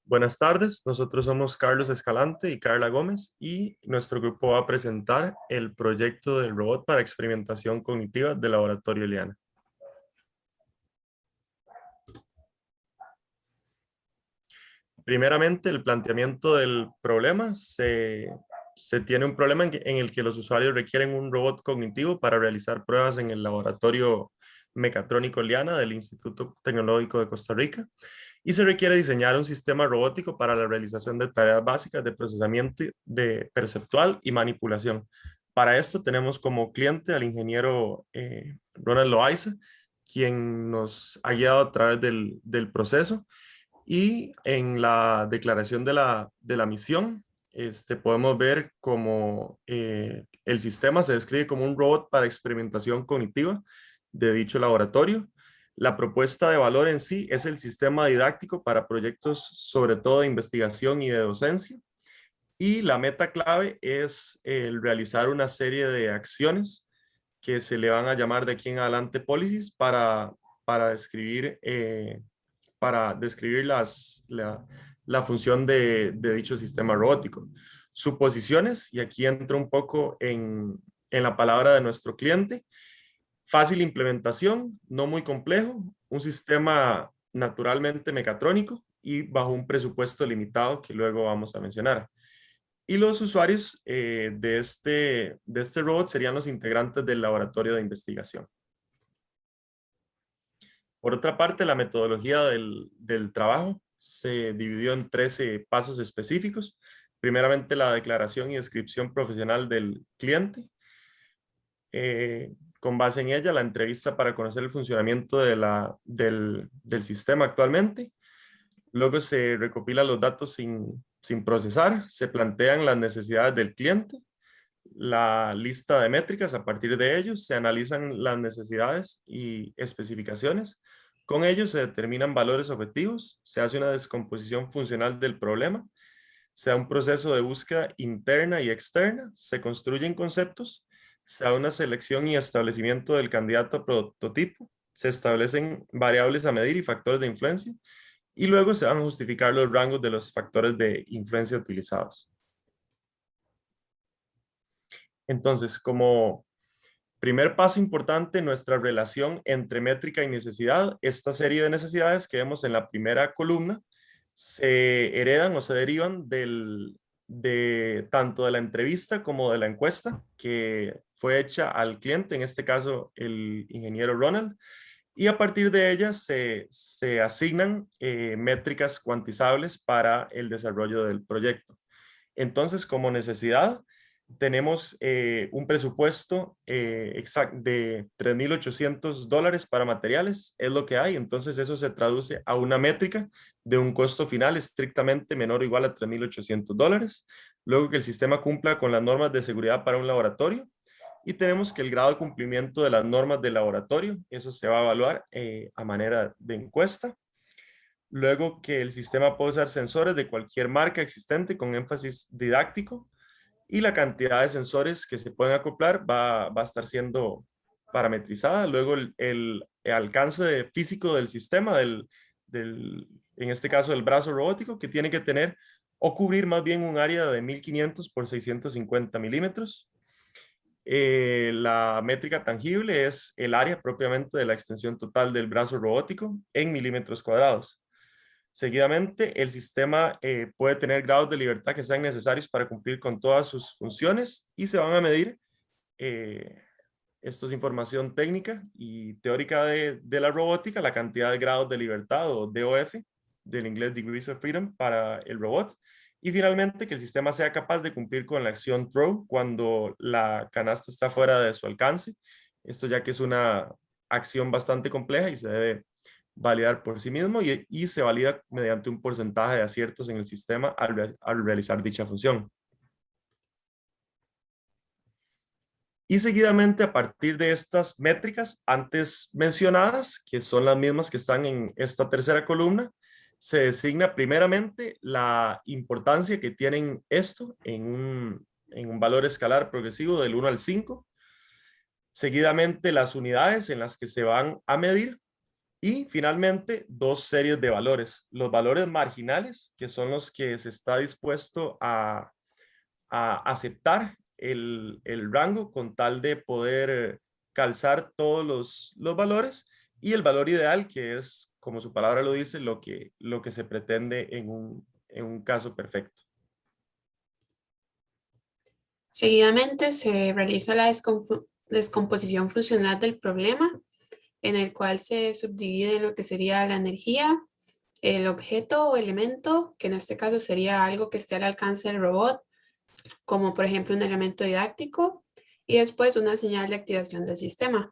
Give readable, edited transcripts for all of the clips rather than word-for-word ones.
Buenas tardes, nosotros somos Carlos Escalante y Carla Gómez y nuestro grupo va a presentar el proyecto del robot para experimentación cognitiva del Laboratorio Liana. Primeramente, el planteamiento del problema. Se tiene un problema en el que los usuarios requieren un robot cognitivo para realizar pruebas en el Laboratorio Mecatrónico Liana del Instituto Tecnológico de Costa Rica. Y se requiere diseñar un sistema robótico para la realización de tareas básicas de procesamiento de perceptual y manipulación. Para esto tenemos como cliente al ingeniero Ronald Loaiza, quien nos ha guiado a través del proceso. Y en la declaración de la misión, podemos ver cómo el sistema se describe como un robot para experimentación cognitiva de dicho laboratorio. La propuesta de valor en sí es el sistema didáctico para proyectos sobre todo de investigación y de docencia. Y la meta clave es el realizar una serie de acciones que se le van a llamar de aquí en adelante policies para describir, la función de dicho sistema robótico. Suposiciones, y aquí entro un poco en la palabra de nuestro cliente. Fácil implementación, no muy complejo, un sistema naturalmente mecatrónico y bajo un presupuesto limitado que luego vamos a mencionar. Y los usuarios de este robot serían los integrantes del laboratorio de investigación. Por otra parte, la metodología del trabajo se dividió en 13 pasos específicos. Primeramente, la declaración y descripción profesional del cliente. Con base en ella, la entrevista para conocer el funcionamiento del sistema actualmente. Luego se recopilan los datos sin procesar, se plantean las necesidades del cliente, la lista de métricas. A partir de ellos se analizan las necesidades y especificaciones. Con ellos se determinan valores objetivos, se hace una descomposición funcional del problema, se da un proceso de búsqueda interna y externa, se construyen conceptos, se da una selección y establecimiento del candidato a prototipo, se establecen variables a medir y factores de influencia, y luego se van a justificar los rangos de los factores de influencia utilizados. Entonces, como primer paso importante, nuestra relación entre métrica y necesidad. Esta serie de necesidades que vemos en la primera columna se heredan o se derivan tanto de la entrevista como de la encuesta que fue hecha al cliente, en este caso el ingeniero Ronald, y a partir de ellas se asignan métricas cuantizables para el desarrollo del proyecto. Entonces, como necesidad, tenemos un presupuesto de $3,800 para materiales, es lo que hay. Entonces, eso se traduce a una métrica de un costo final estrictamente menor o igual a $3,800. Luego, que el sistema cumpla con las normas de seguridad para un laboratorio. Y tenemos que el grado de cumplimiento de las normas del laboratorio, eso se va a evaluar a manera de encuesta. Luego, que el sistema puede usar sensores de cualquier marca existente con énfasis didáctico, y la cantidad de sensores que se pueden acoplar va a estar siendo parametrizada. Luego, el alcance físico del sistema, en este caso el brazo robótico, que tiene que tener o cubrir más bien un área de 1500 por 650 milímetros. La métrica tangible es el área propiamente de la extensión total del brazo robótico en milímetros cuadrados. Seguidamente, el sistema puede tener grados de libertad que sean necesarios para cumplir con todas sus funciones, y se van a medir, esto es información técnica y teórica de la robótica, la cantidad de grados de libertad o DOF, del inglés Degrees of Freedom, para el robot. Y finalmente, que el sistema sea capaz de cumplir con la acción throw cuando la canasta está fuera de su alcance. Esto ya que es una acción bastante compleja y se debe validar por sí mismo, y se valida mediante un porcentaje de aciertos en el sistema al realizar dicha función. Y seguidamente, a partir de estas métricas antes mencionadas, que son las mismas que están en esta tercera columna, se designa primeramente la importancia que tienen esto en un valor escalar progresivo del 1 al 5. Seguidamente, las unidades en las que se van a medir. Y finalmente, dos series de valores. Los valores marginales, que son los que se está dispuesto a aceptar el rango con tal de poder calzar todos los valores, y el valor ideal, que es, como su palabra lo dice, lo que se pretende en un caso perfecto. Seguidamente se realiza la descomposición funcional del problema, en el cual se subdivide lo que sería la energía, el objeto o elemento, que en este caso sería algo que esté al alcance del robot, como por ejemplo un elemento didáctico, y después una señal de activación del sistema.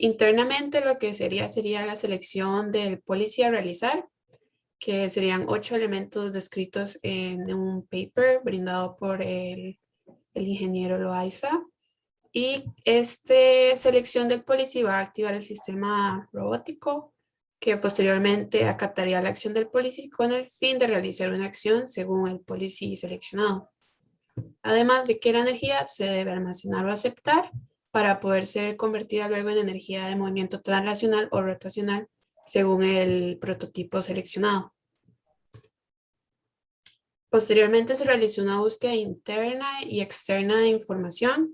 Internamente lo que sería la selección del policy a realizar, que serían 8 elementos descritos en un paper brindado por el ingeniero Loaiza. Y esta selección del policy va a activar el sistema robótico, que posteriormente acataría la acción del policy con el fin de realizar una acción según el policy seleccionado. Además de que la energía se debe almacenar o aceptar para poder ser convertida luego en energía de movimiento translacional o rotacional según el prototipo seleccionado. Posteriormente se realizó una búsqueda interna y externa de información.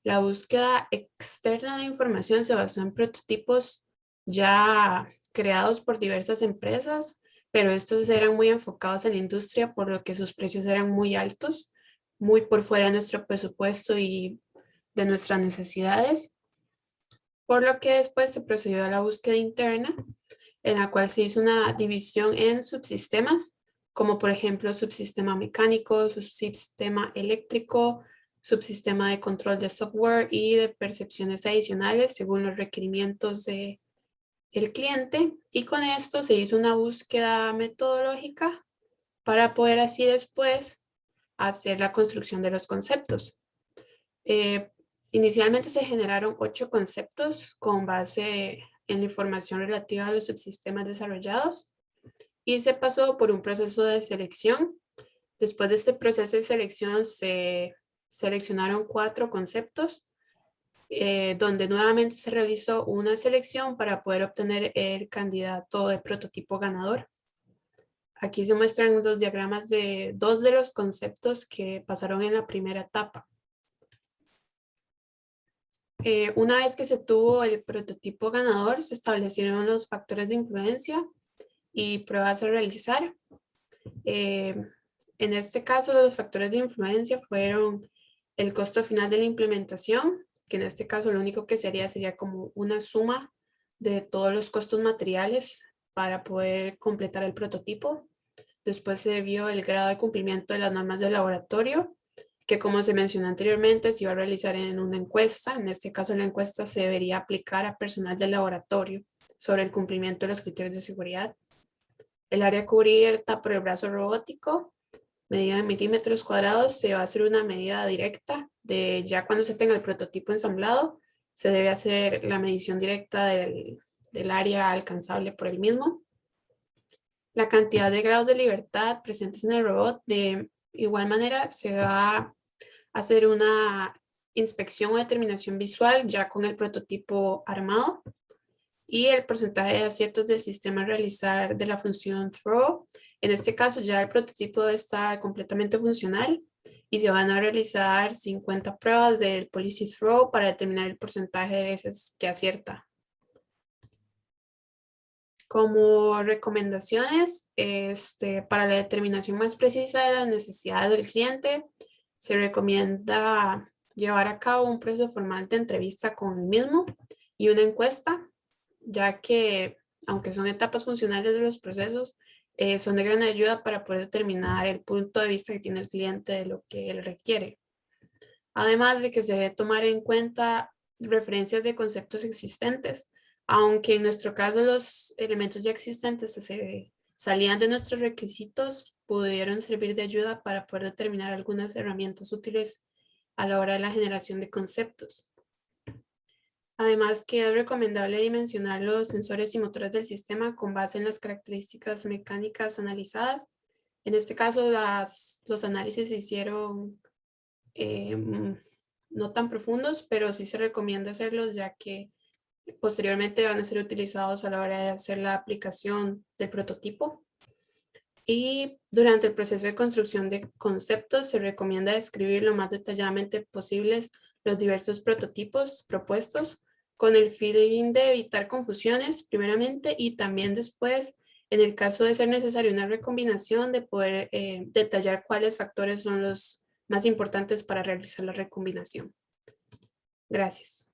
La búsqueda externa de información se basó en prototipos ya creados por diversas empresas, pero estos eran muy enfocados en la industria, por lo que sus precios eran muy altos, muy por fuera de nuestro presupuesto y de nuestras necesidades, por lo que después se procedió a la búsqueda interna, en la cual se hizo una división en subsistemas, como por ejemplo subsistema mecánico, subsistema eléctrico, subsistema de control de software y de percepciones adicionales según los requerimientos del cliente. Y con esto se hizo una búsqueda metodológica para poder así después hacer la construcción de los conceptos. Eh, Inicialmente se generaron 8 conceptos con base en la información relativa a los subsistemas desarrollados y se pasó por un proceso de selección. Después de este proceso de selección se seleccionaron 4 conceptos, donde nuevamente se realizó una selección para poder obtener el candidato de prototipo ganador. Aquí se muestran los diagramas de 2 de los conceptos que pasaron en la primera etapa. Una vez que se tuvo el prototipo ganador, se establecieron los factores de influencia y pruebas a realizar. Eh, en este caso, los factores de influencia fueron el costo final de la implementación, que en este caso lo único que sería como una suma de todos los costos materiales para poder completar el prototipo. Después se vio el grado de cumplimiento de las normas del laboratorio, que como se mencionó anteriormente, se iba a realizar en una encuesta. En este caso, la encuesta se debería aplicar a personal del laboratorio sobre el cumplimiento de los criterios de seguridad. El área cubierta por el brazo robótico, medida en milímetros cuadrados, se va a hacer una medida directa de ya cuando se tenga el prototipo ensamblado, se debe hacer la medición directa del área alcanzable por el mismo. La cantidad de grados de libertad presentes en el robot, de igual manera, se va a hacer una inspección o determinación visual ya con el prototipo armado, y el porcentaje de aciertos del sistema a realizar de la función throw. En este caso ya el prototipo debe estar completamente funcional y se van a realizar 50 pruebas del policy throw para determinar el porcentaje de veces que acierta. Como recomendaciones, para la determinación más precisa de las necesidades del cliente, se recomienda llevar a cabo un proceso formal de entrevista con el mismo y una encuesta, ya que, aunque son etapas funcionales de los procesos, son de gran ayuda para poder determinar el punto de vista que tiene el cliente de lo que él requiere. Además de que se debe tomar en cuenta referencias de conceptos existentes, aunque en nuestro caso los elementos ya existentes se salían de nuestros requisitos, pudieron servir de ayuda para poder determinar algunas herramientas útiles a la hora de la generación de conceptos. Además, que es recomendable dimensionar los sensores y motores del sistema con base en las características mecánicas analizadas. En este caso, los análisis se hicieron no tan profundos, pero sí se recomienda hacerlos, ya que Posteriormente van a ser utilizados a la hora de hacer la aplicación del prototipo. Y durante el proceso de construcción de conceptos se recomienda describir lo más detalladamente posibles los diversos prototipos propuestos con el fin de evitar confusiones primeramente y también después, en el caso de ser necesario una recombinación, de poder detallar cuáles factores son los más importantes para realizar la recombinación. Gracias.